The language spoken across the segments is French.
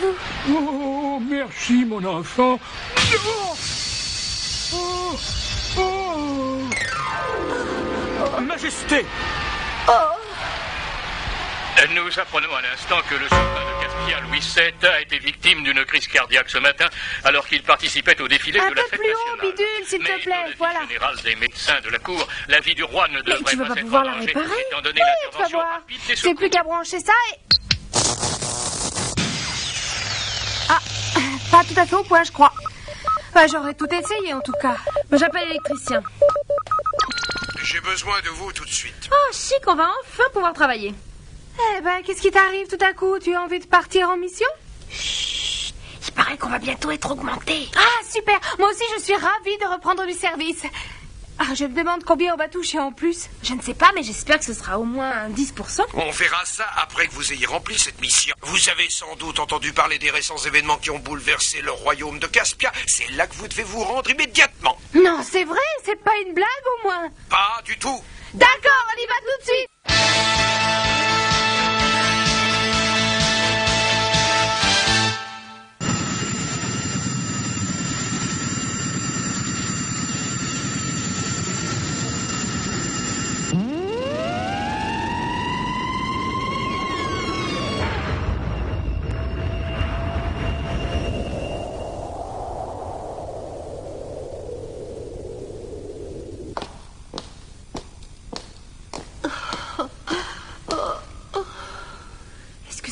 vous. Oh, merci, mon enfant. Majesté! Nous apprenons à l'instant que le sultan de Caspia, Louis VII, a été victime d'une crise cardiaque ce matin alors qu'il participait au défilé de la fête nationale. Un peu plus haut, bidule, s'il te plaît, voilà. Général des médecins de la cour, la vie du roi ne devrait Mais tu vas pas pas être pouvoir en la danger, réparer. étant donné Oui, tu vas l'intervention voir. rapide des C'est plus secours. qu'à brancher ça et... Ah, pas tout à fait au point, je crois. Bah, j'aurais tout essayé, en tout cas. Bah, j'appelle l'électricien. J'ai besoin de vous tout de suite. Oh, chic, on va enfin pouvoir travailler. Eh ben, qu'est-ce qui t'arrive tout à coup? Tu as envie de partir en mission? Chut, il paraît qu'on va bientôt être augmenté. Ah, super. Moi aussi, je suis ravie de reprendre du service. Ah, je me demande combien on va toucher en plus. Je ne sais pas, mais j'espère que ce sera au moins 10%. On verra ça après que vous ayez rempli cette mission. Vous avez sans doute entendu parler des récents événements qui ont bouleversé le royaume de Caspia. C'est là que vous devez vous rendre immédiatement. Non, c'est vrai, c'est pas une blague au moins. Pas du tout. D'accord, on y va tout de suite.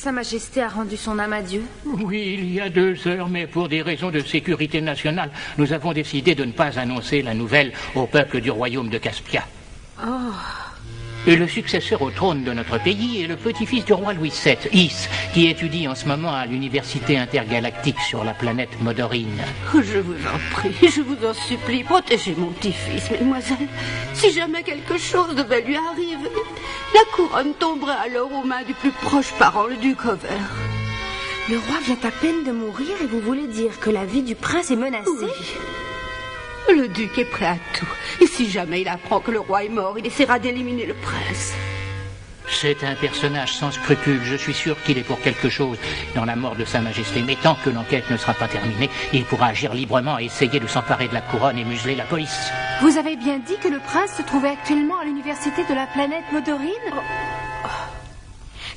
Sa Majesté a rendu son âme à Dieu? Oui, il y a 2 heures, mais pour des raisons de sécurité nationale, nous avons décidé de ne pas annoncer la nouvelle au peuple du royaume de Caspia. Oh. Et le successeur au trône de notre pays est le petit-fils du roi Louis VII, Is, qui étudie en ce moment à l'université intergalactique sur la planète Modorine. Je vous en prie, je vous en supplie, protégez mon petit-fils, mesdemoiselles. Si jamais quelque chose devait lui arriver, la couronne tomberait alors aux mains du plus proche parent, le duc Over. Le roi vient à peine de mourir et vous voulez dire que la vie du prince est menacée? Oui. Le duc est prêt à tout. Et si jamais il apprend que le roi est mort, il essaiera d'éliminer le prince. C'est un personnage sans scrupules. Je suis sûr qu'il est pour quelque chose dans la mort de Sa Majesté. Mais tant que l'enquête ne sera pas terminée, il pourra agir librement et essayer de s'emparer de la couronne et museler la police. Vous avez bien dit que le prince se trouvait actuellement à l'université de la planète Modorine?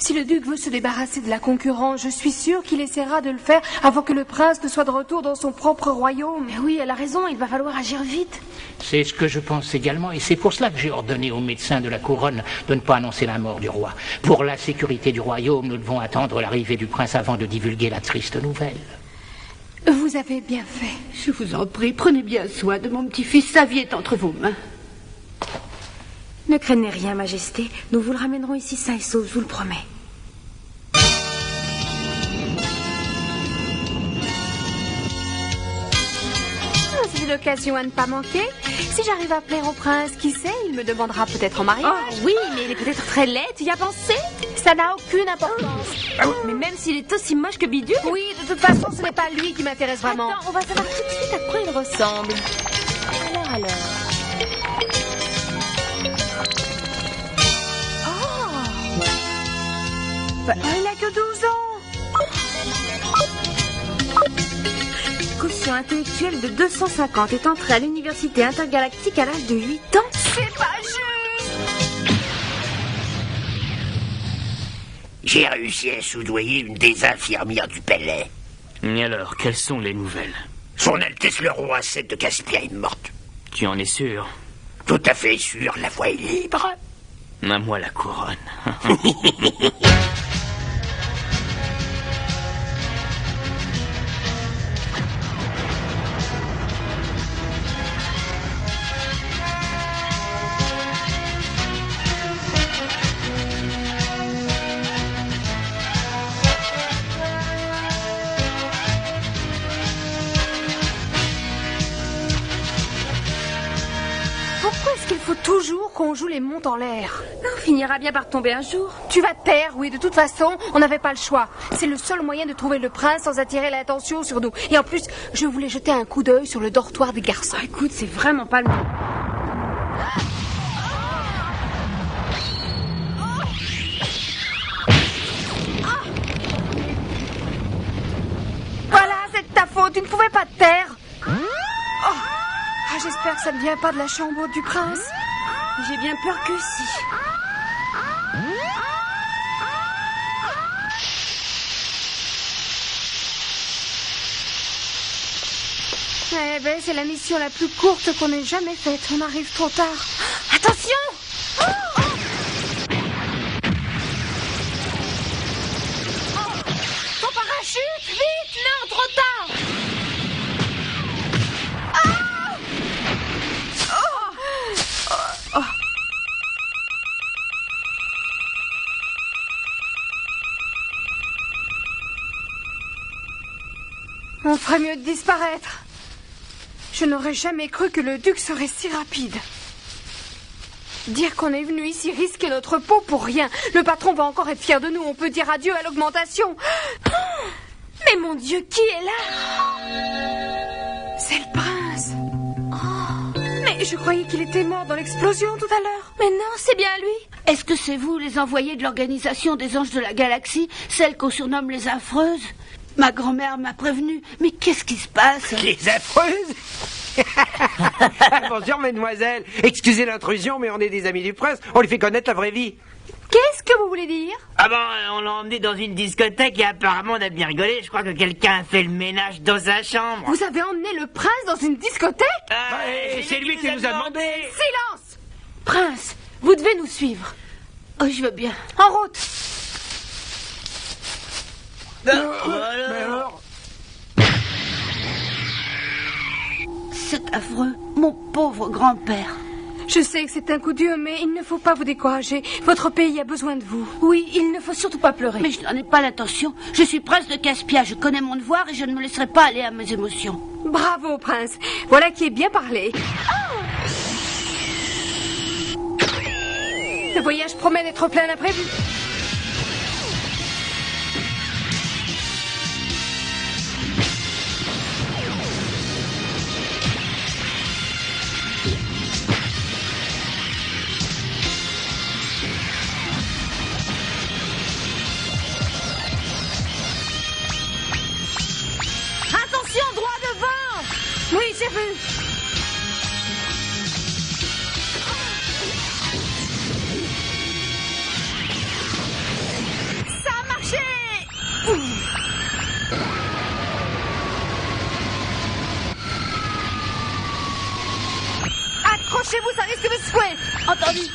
Si le duc veut se débarrasser de la concurrence, je suis sûre qu'il essaiera de le faire avant que le prince ne soit de retour dans son propre royaume. Mais oui, elle a raison, il va falloir agir vite. C'est ce que je pense également, et c'est pour cela que j'ai ordonné aux médecins de la couronne de ne pas annoncer la mort du roi. Pour la sécurité du royaume, nous devons attendre l'arrivée du prince avant de divulguer la triste nouvelle. Vous avez bien fait. Je vous en prie, prenez bien soin de mon petit-fils, sa vie est entre vos mains. Ne craignez rien, Majesté. Nous vous le ramènerons ici sain et sauf, je vous le promets. C'est l'occasion à ne pas manquer. Si j'arrive à plaire au prince, qui sait, il me demandera peut-être en mariage. Oh oui, mais il est peut-être très laid, tu y as pensé? Ça n'a aucune importance. Mais même s'il est aussi moche que Bidule? Oui, de toute façon, ce n'est pas lui qui m'intéresse vraiment. Attends, on va savoir tout de suite à quoi il ressemble. Alors... il n'a que 12 ans. Quotient intellectuel de 250 est entré à l'université intergalactique à l'âge de 8 ans. C'est pas juste. J'ai réussi à soudoyer une des infirmières du palais. Et alors, quelles sont les nouvelles? Son Altesse le roi VII de Caspia est morte. Tu en es sûr? Tout à fait sûr, la voie est libre. À moi la couronne. Pourquoi est-ce qu'il faut toujours qu'on joue les montes en l'air? On finira bien par tomber un jour. Tu vas te taire, oui, de toute façon, on n'avait pas le choix. C'est le seul moyen de trouver le prince sans attirer l'attention sur nous. Et en plus, je voulais jeter un coup d'œil sur le dortoir des garçons. Écoute, c'est vraiment pas le moment. tu ne pouvais pas te taire. Oh. Ah, j'espère que ça ne vient pas de la chambre du prince. J'ai bien peur que si. Eh ben, c'est la mission la plus courte qu'on ait jamais faite. On arrive trop tard. Attention! Ton parachute! Vite! Non, trop tard! On ferait mieux de disparaître. Je n'aurais jamais cru que le duc serait si rapide. Dire qu'on est venu ici risquer notre peau pour rien. Le patron va encore être fier de nous. On peut dire adieu à l'augmentation. Mais mon Dieu, qui est là? C'est le prince. Mais je croyais qu'il était mort dans l'explosion tout à l'heure. Mais non, c'est bien lui. Est-ce que c'est vous, les envoyés de l'Organisation des Anges de la Galaxie, celle qu'on surnomme les Affreuses? Ma grand-mère m'a prévenue. Mais qu'est-ce qui se passe? Les Affreuses? Bonjour, mademoiselle. Excusez l'intrusion, mais on est des amis du prince. On lui fait connaître la vraie vie. Qu'est-ce que vous voulez dire? Ah bon, on l'a emmené dans une discothèque et apparemment on a bien rigolé. Je crois que quelqu'un a fait le ménage dans sa chambre. Vous avez emmené le prince dans une discothèque? C'est lui qui nous a demandé. Silence! Prince, vous devez nous suivre. Oh, je veux bien. En route! Alors... C'est affreux, mon pauvre grand-père. Je sais que c'est un coup dur, mais il ne faut pas vous décourager. Votre pays a besoin de vous. Oui, il ne faut surtout pas pleurer. Mais je n'en ai pas l'intention. Je suis prince de Caspia, je connais mon devoir et je ne me laisserai pas aller à mes émotions. Bravo, prince. Voilà qui est bien parlé. Le voyage promet d'être plein d'imprévus. Oui, j'ai vu. Ça a marché. Accrochez-vous, ça risque de secouer. Entendu.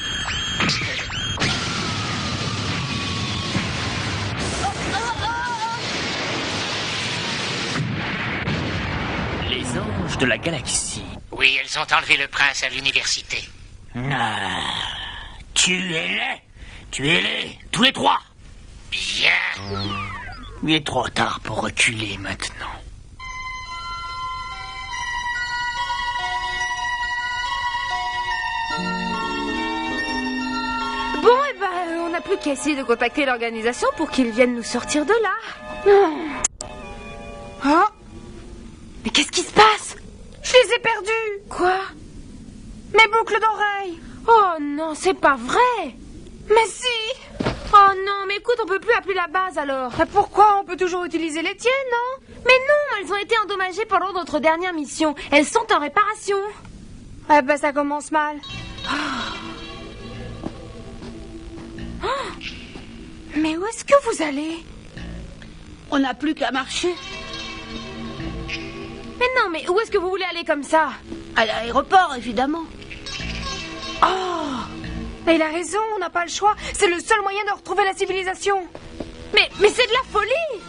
Les anges de la galaxie. Oui, elles ont enlevé le prince à l'université. Ah, tuez-les! Tuez-les! Tous les trois! Bien. Il est trop tard pour reculer maintenant. Bon, eh ben, on n'a plus qu'à essayer de contacter l'organisation pour qu'ils viennent nous sortir de là. Oh! Mais qu'est-ce qui se passe? Je les ai perdus. Quoi? Mes boucles d'oreilles. Oh non, c'est pas vrai. Mais si. Oh non, mais écoute, on peut plus appeler la base alors. Pourquoi? On peut toujours utiliser les tiennes, non? Mais non, elles ont été endommagées pendant notre dernière mission. Elles sont en réparation. Ah ben ça commence mal. Mais où est-ce que vous allez? On n'a plus qu'à marcher. Mais non, mais où est-ce que vous voulez aller comme ça? À l'aéroport, évidemment. Oh! Mais il a raison, on n'a pas le choix. C'est le seul moyen de retrouver la civilisation. Mais c'est de la folie!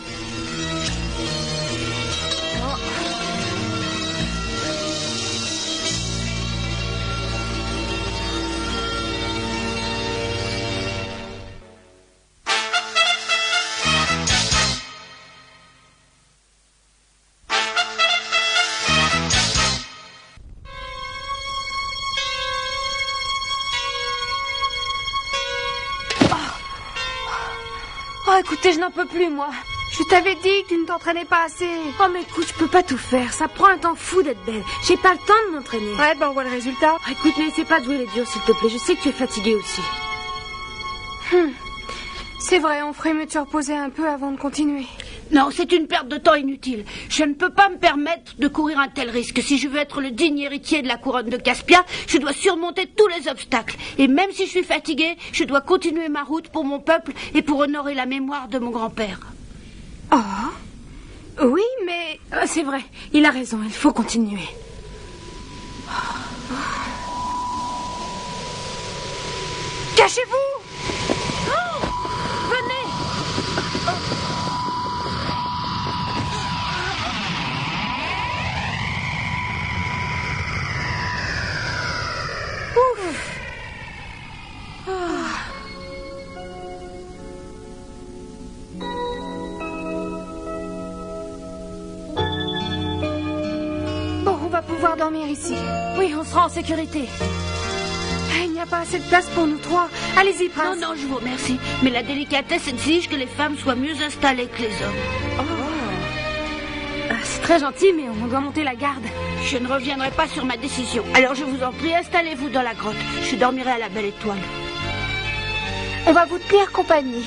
Oh, écoutez, je n'en peux plus, moi. Je t'avais dit que tu ne t'entraînais pas assez. Oh, mais écoute, je peux pas tout faire. Ça prend un temps fou d'être belle. J'ai pas le temps de m'entraîner. Ouais, ben on voit le résultat. Oh, écoute, n'essaie pas de jouer les durs, s'il te plaît. Je sais que tu es fatiguée aussi. C'est vrai, on ferait mieux de se reposer un peu avant de continuer. Non, c'est une perte de temps inutile. Je ne peux pas me permettre de courir un tel risque. Si je veux être le digne héritier de la couronne de Caspia, je dois surmonter tous les obstacles. Et même si je suis fatiguée, je dois continuer ma route pour mon peuple et pour honorer la mémoire de mon grand-père. Oh, oui, mais c'est vrai, il a raison, il faut continuer. Cachez-vous! Oh, venez! Ouf! Bon, on va pouvoir dormir ici. Oui, on sera en sécurité. Il n'y a pas assez de place pour nous trois. Allez-y, prince. Non, je vous remercie. Mais la délicatesse exige que les femmes soient mieux installées que les hommes. Oh. C'est très gentil, mais on doit monter la garde. Je ne reviendrai pas sur ma décision. Alors je vous en prie, installez-vous dans la grotte. Je dormirai à la belle étoile. On va vous tenir compagnie.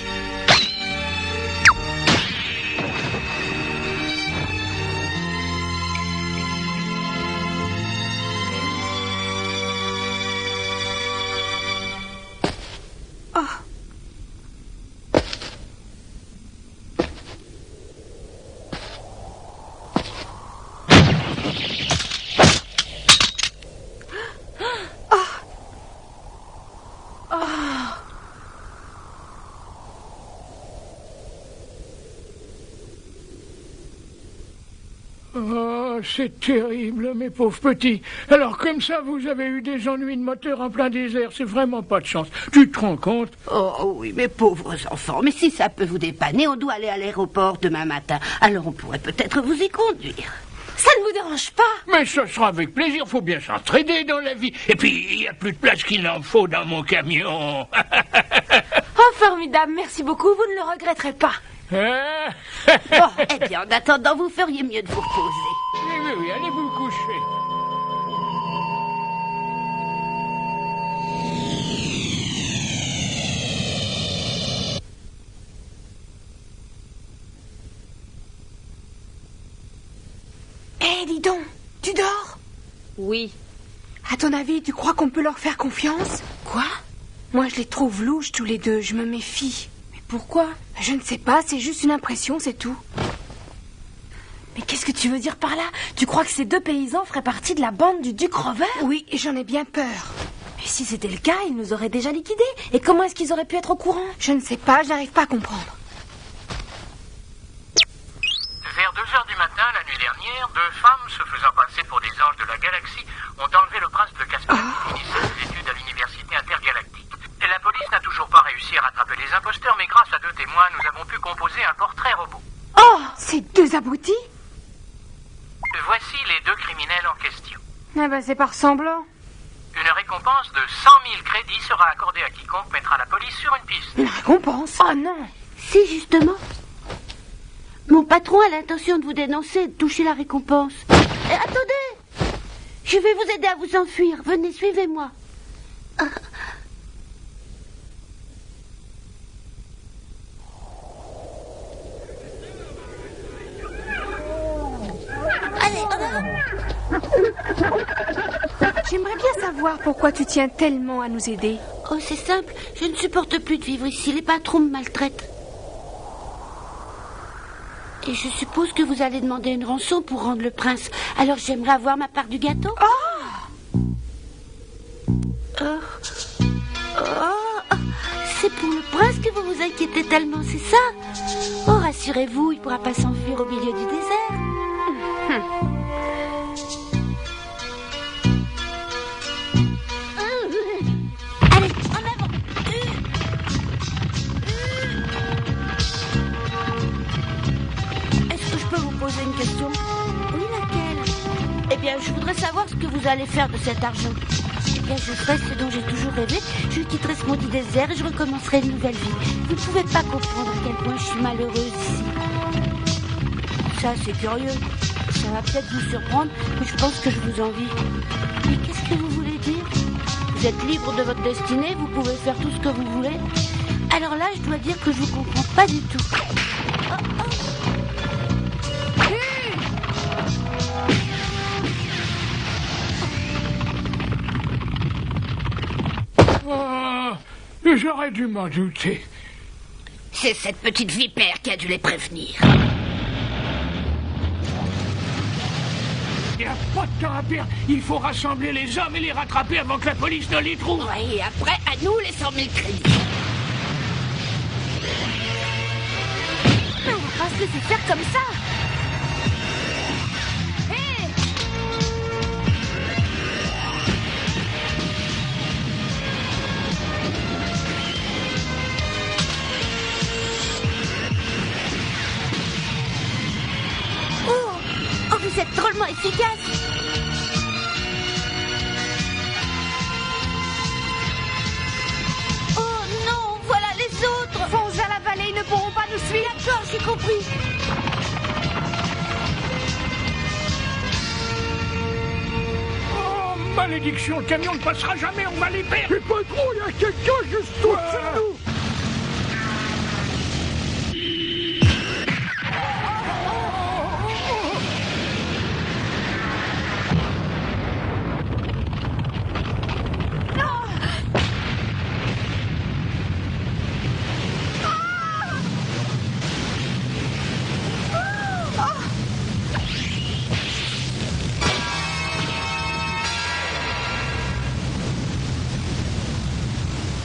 Oh, c'est terrible, mes pauvres petits. Alors, comme ça, vous avez eu des ennuis de moteur en plein désert. C'est vraiment pas de chance. Tu te rends compte? Oh oui, mes pauvres enfants. Mais si ça peut vous dépanner, on doit aller à l'aéroport demain matin. Alors on pourrait peut-être vous y conduire. Ça ne vous dérange pas? Mais ce sera avec plaisir. Faut bien s'entraider dans la vie. Et puis, il y a plus de place qu'il en faut dans mon camion. Oh, formidable. Merci beaucoup. Vous ne le regretterez pas. Bon, eh bien, en attendant, vous feriez mieux de vous reposer. Oui, allez vous coucher. Dis donc, tu dors? Oui. À ton avis, tu crois qu'on peut leur faire confiance? Quoi? Moi, je les trouve louches tous les deux, je me méfie. Mais pourquoi? Je ne sais pas, c'est juste une impression, c'est tout. Mais qu'est-ce que tu veux dire par là? Tu crois que ces deux paysans feraient partie de la bande du duc Rover? Oui, j'en ai bien peur. Mais si c'était le cas, ils nous auraient déjà liquidés. Et comment est-ce qu'ils auraient pu être au courant? Je ne sais pas, je n'arrive pas à comprendre. Vers 2h du matin, la nuit dernière, deux femmes se faisant passer pour des anges de la galaxie ont enlevé le prince de Caspia qui finissait ses études à l'université intergalactique. Et la police n'a toujours pas réussi à rattraper les imposteurs, mais grâce à deux témoins, nous avons pu composer un portrait robot. Oh, ces deux abrutis! Voici les deux criminels en question. Ah ben, c'est par semblant. Une récompense de 100 000 crédits sera accordée à quiconque mettra la police sur une piste. Une récompense? Oh non! Si, justement. Mon patron a l'intention de vous dénoncer et de toucher la récompense. Attendez! Je vais vous aider à vous enfuir. Venez, suivez-moi. Allez, en avant! J'aimerais bien savoir pourquoi tu tiens tellement à nous aider. Oh, c'est simple. Je ne supporte plus de vivre ici. Les patrons me maltraitent. Et je suppose que vous allez demander une rançon pour rendre le prince. Alors j'aimerais avoir ma part du gâteau. C'est pour le prince que vous vous inquiétez tellement, c'est ça? Oh, rassurez-vous, il ne pourra pas s'enfuir au milieu du désert. Allez, en avant. Est-ce que je peux vous poser une question? Oui, laquelle? Eh bien, je voudrais savoir ce que vous allez faire de cet argent. Eh bien, je ferai ce dont j'ai toujours rêvé. Je quitterai ce maudit désert et je recommencerai une nouvelle vie. Vous ne pouvez pas comprendre à quel point je suis malheureuse ici. Ça, c'est curieux. Ça va peut-être vous surprendre, mais je pense que je vous envie. Mais qu'est-ce que vous voulez dire? Vous êtes libre de votre destinée, vous pouvez faire tout ce que vous voulez. Alors là, je dois dire que je vous comprends pas du tout. J'aurais dû m'en douter. C'est cette petite vipère qui a dû les prévenir. Il n'y a pas de temps à perdre. Il faut rassembler les hommes et les rattraper avant que la police ne les trouve. Ouais, et après, à nous les 100 000 crédits. Mais on va pas se laisser faire comme ça. Hé! Oh, vous êtes drôlement efficace. Oh non, voilà les autres. Fonce vers la vallée, ils ne pourront pas nous suivre. D'accord, j'ai compris. Oh, malédiction, le camion ne passera jamais, on va les perdre. Mais pas trop, il y a quelqu'un juste au-dessus de nous.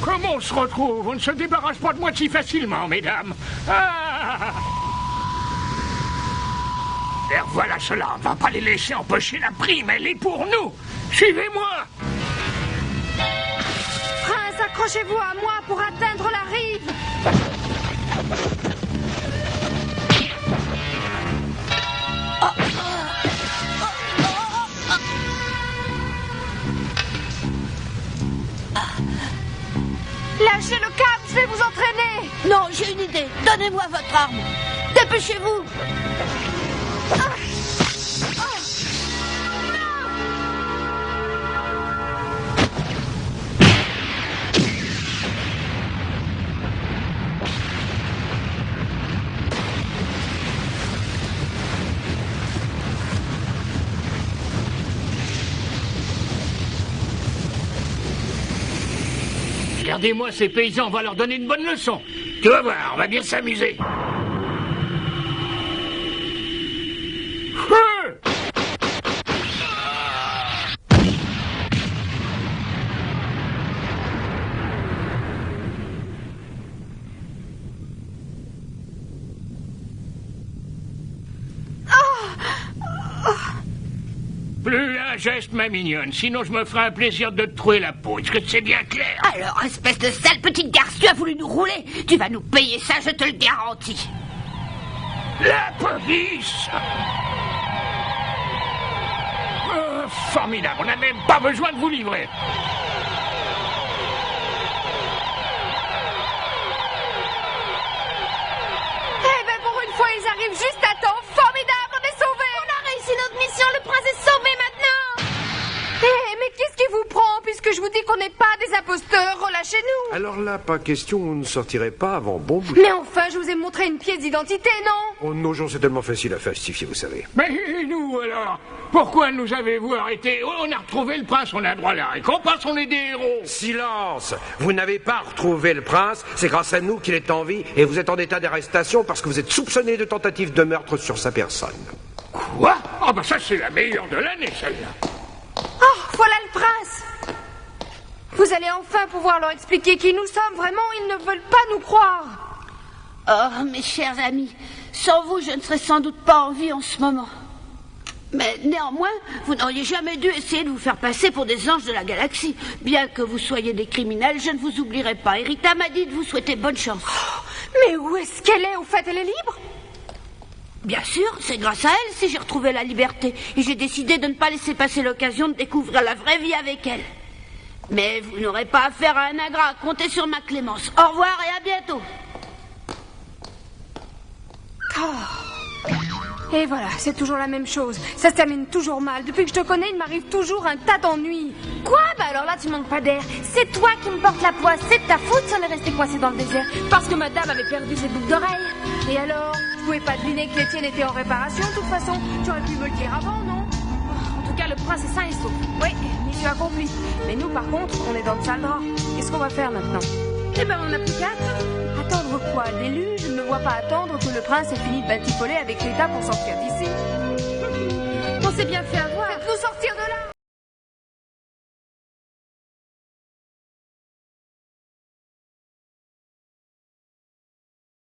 Comment on se retrouve? On ne se débarrasse pas de moi si facilement, mesdames. Ah! Et voilà cela, on ne va pas les laisser empocher la prime, elle est pour nous. Suivez-moi. Prince, accrochez-vous à moi pour atteindre la rive. Lâchez le cap, je vais vous entraîner. Non, j'ai une idée. Donnez-moi votre arme. Dépêchez-vous. Regardez-moi ces paysans, on va leur donner une bonne leçon. Tu vas voir, on va bien s'amuser. Feu! Plus un geste, ma mignonne, sinon je me ferai un plaisir de te trouver la peau. Est-ce que c'est bien clair? Alors, espèce de sale petite garce, tu as voulu nous rouler. Tu vas nous payer ça, je te le garantis. La police! Formidable, on n'a même pas besoin de vous livrer. Eh ben pour une fois, ils arrivent juste à temps. Formidable, on est sauvés. On a réussi notre mission, le prince est sauvé maintenant. Mais qu'est-ce qui vous prend? Puisque je vous dis qu'on n'est pas des imposteurs, relâchez-nous. Alors là, pas question, on ne sortirait pas avant bon bout. Mais enfin, je vous ai montré une pièce d'identité, non? Oh, nos gens, c'est tellement facile à falsifier, vous savez. Mais et nous alors? Pourquoi nous avez-vous arrêtés? On a retrouvé le prince, on a droit à la récompense, on est des héros. Silence! Vous n'avez pas retrouvé le prince, c'est grâce à nous qu'il est en vie, et vous êtes en état d'arrestation parce que vous êtes soupçonné de tentative de meurtre sur sa personne. Quoi? Ah bah ça c'est la meilleure de l'année, celle-là. Oh, voilà le prince. Vous allez enfin pouvoir leur expliquer qui nous sommes. Vraiment, ils ne veulent pas nous croire. Oh, mes chers amis, sans vous, je ne serais sans doute pas en vie en ce moment. Mais néanmoins, vous n'auriez jamais dû essayer de vous faire passer pour des anges de la galaxie. Bien que vous soyez des criminels, je ne vous oublierai pas. Et Rita m'a dit de vous souhaiter bonne chance. Oh, mais où est-ce qu'elle est? Au fait, elle est libre? Bien sûr, c'est grâce à elle si j'ai retrouvé la liberté. Et j'ai décidé de ne pas laisser passer l'occasion de découvrir la vraie vie avec elle. Mais vous n'aurez pas affaire à un ingrat. Comptez sur ma clémence. Au revoir et à bientôt. Oh. Et voilà, c'est toujours la même chose. Ça se termine toujours mal. Depuis que je te connais, il m'arrive toujours un tas d'ennuis. Quoi? Bah alors là, tu manques pas d'air. C'est toi qui me portes la poisse. C'est de ta faute si on est resté coincé dans le désert. Parce que madame avait perdu ses boucles d'oreilles. Et alors? Je pouvais pas deviner que les tiennes étaient en réparation. De toute façon, tu aurais pu me le dire avant, non? En tout cas, le prince est sain et sauf. Oui, mission accomplie. Mais nous, par contre, on est dans le sale drap. Qu'est-ce qu'on va faire maintenant? Eh ben, on n'a plus qu'à attendre. Attendre quoi? Déluge? Je ne me vois pas attendre que le prince ait fini de batifoler avec l'État pour sortir d'ici. On s'est bien fait avoir. Faites-nous sortir de là!